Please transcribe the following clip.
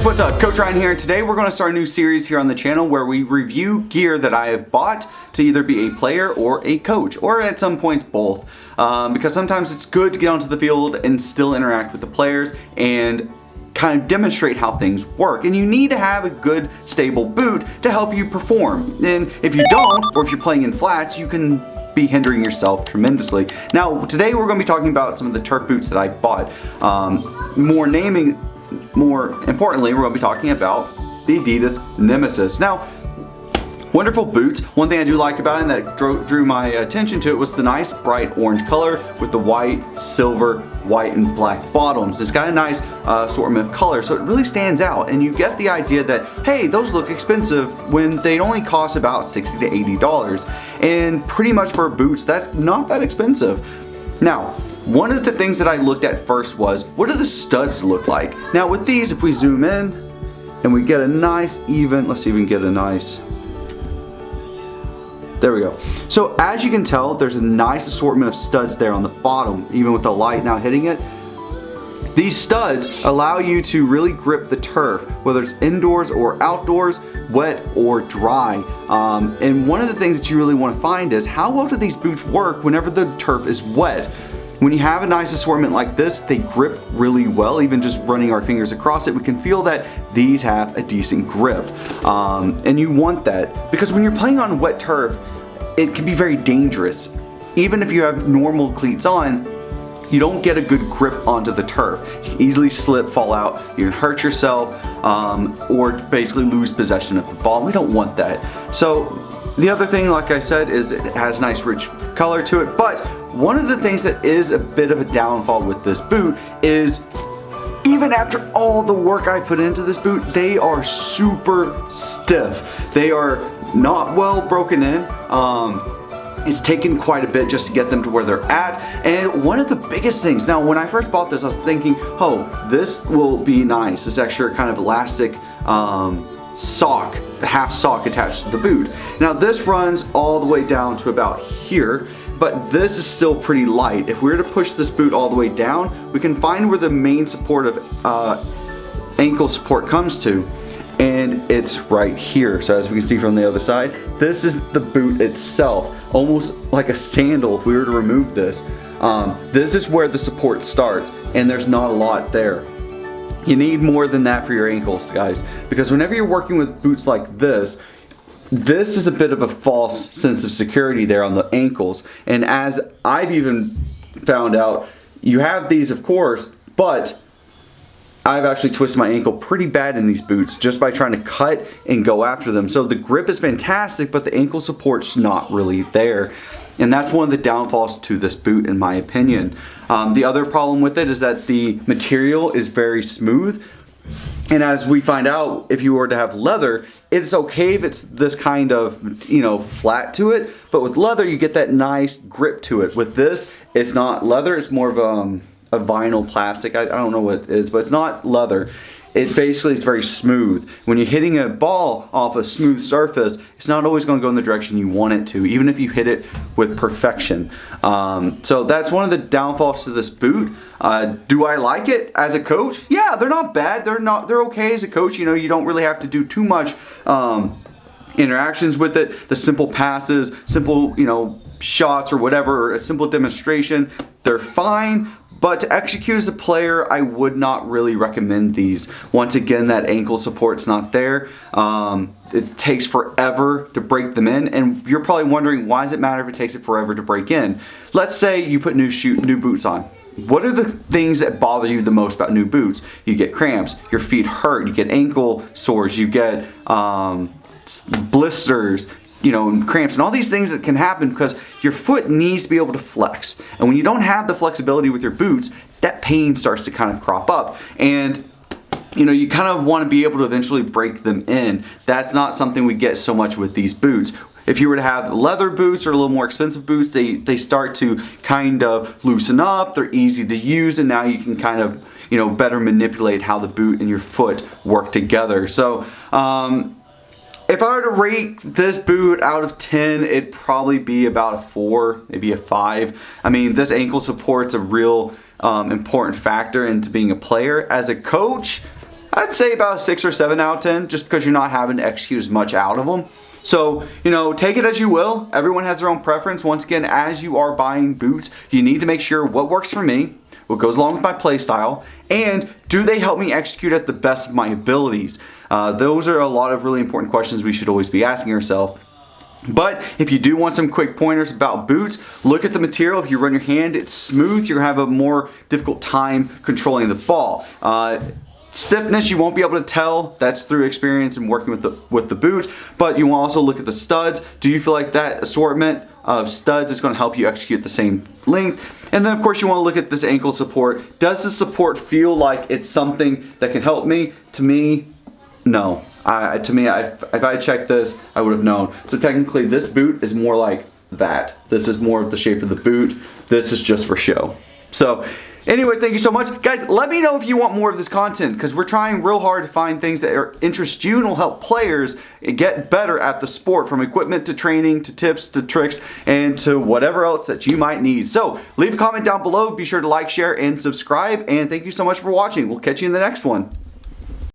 what's up? Coach Ryan here, and today we're going to start a new series here on the channel where we review gear that I have bought to either be a player or a coach, or at some points both, because sometimes it's good to get onto the field and still interact with the players and kind of demonstrate how things work. And you need to have a good stable boot to help you perform, and if you don't, or if you're playing in flats, you can be hindering yourself tremendously. Now today we're going to be talking about some of the turf boots that I bought. More importantly, we're going to be talking about the Adidas Nemesis. Now, wonderful boots. One thing I do like about it and that drew my attention to it was the nice bright orange color with the white, silver, white, and black bottoms. It's got a nice assortment of colors, so it really stands out, and you get the idea that, hey, those look expensive when they only cost about $60 to $80. And pretty much for boots, that's not that expensive. Now, one of the things that I looked at first was, what do the studs look like? Now with these, if we zoom in and we get a nice even, let's see if we can get a nice, there we go. So as you can tell, there's a nice assortment of studs there on the bottom, even with the light now hitting it. These studs allow you to really grip the turf, whether it's indoors or outdoors, wet or dry. And one of the things that you really want to find is, how well do these boots work whenever the turf is wet? When you have a nice assortment like this, they grip really well. Even just running our fingers across it, we can feel that these have a decent grip. And you want that, because when you're playing on wet turf, it can be very dangerous. Even if you have normal cleats on, you don't get a good grip onto the turf. You can easily slip, fall out, you can hurt yourself, or basically lose possession of the ball. We don't want that. So the other thing, like I said, is it has nice rich color to it, but one of the things that is a bit of a downfall with this boot is, even after all the work I put into this boot, they are super stiff. They are not well broken in. It's taken quite a bit just to get them to where they're at. And one of the biggest things, now when I first bought this, I was thinking, oh, this will be nice, this extra kind of elastic sock, half sock attached to the boot. Now this runs all the way down to about here, but this is still pretty light. If we were to push this boot all the way down, we can find where the main support of ankle support comes to, and it's right here. So as we can see from the other side, this is the boot itself, almost like a sandal if we were to remove this. This is where the support starts, and there's not a lot there. You need more than that for your ankles, guys, because whenever you're working with boots like this is a bit of a false sense of security there on the ankles. And as I've even found out, you have these, of course, but I've actually twisted my ankle pretty bad in these boots just by trying to cut and go after them. So the grip is fantastic, but the ankle support's not really there. And that's one of the downfalls to this boot, in my opinion. The other problem with it is that the material is very smooth. And as we find out, if you were to have leather, it's okay if it's this kind of, you know, flat to it, but with leather you get that nice grip to it. With this, it's not leather, it's more of a vinyl plastic. I don't know what it is, but it's not leather. It basically is very smooth. When you're hitting a ball off a smooth surface, it's not always going to go in the direction you want it to, even if you hit it with perfection. So that's one of the downfalls to this boot. Do I like it as a coach? Yeah, they're not bad. They're okay as a coach. You know, you don't really have to do too much interactions with it. The simple passes, simple, you know, shots or whatever, or a simple demonstration, they're fine. But to execute as a player, I would not really recommend these. Once again, that ankle support's not there. It takes forever to break them in, and you're probably wondering, why does it matter if it takes it forever to break in? Let's say you put new boots on. What are the things that bother you the most about new boots? You get cramps, your feet hurt, you get ankle sores, you get blisters, you know, and cramps, and all these things that can happen because your foot needs to be able to flex. And when you don't have the flexibility with your boots, that pain starts to kind of crop up. And you know, you kind of want to be able to eventually break them in. That's not something we get so much with these boots. If you were to have leather boots or a little more expensive boots, they start to kind of loosen up, they're easy to use, and now you can kind of, you know, better manipulate how the boot and your foot work together. So if I were to rate this boot out of 10, it'd probably be about a 4, maybe a 5. I mean, this ankle support's a real important factor into being a player. As a coach, I'd say about a 6 or 7 out of 10, just because you're not having to execute as much out of them. So, you know, take it as you will. Everyone has their own preference. Once again, as you are buying boots, you need to make sure what works for me, what goes along with my play style, and do they help me execute at the best of my abilities? Those are a lot of really important questions we should always be asking ourselves. But if you do want some quick pointers about boots, look at the material. If you run your hand, it's smooth. You're gonna have a more difficult time controlling the ball. Stiffness, you won't be able to tell. That's through experience and working with the boot. But you will also look at the studs. Do you feel like that assortment of studs is going to help you execute the same length? And then of course you want to look at this ankle support. Does the support feel like it's something that can help me? To me, no. If I checked this, I would have known. So technically this boot is more like that. This is more of the shape of the boot. This is just for show. So anyways, thank you so much. Guys, let me know if you want more of this content, because we're trying real hard to find things that interest you and will help players get better at the sport, from equipment to training to tips to tricks and to whatever else that you might need. So leave a comment down below. Be sure to like, share, and subscribe. And thank you so much for watching. We'll catch you in the next one.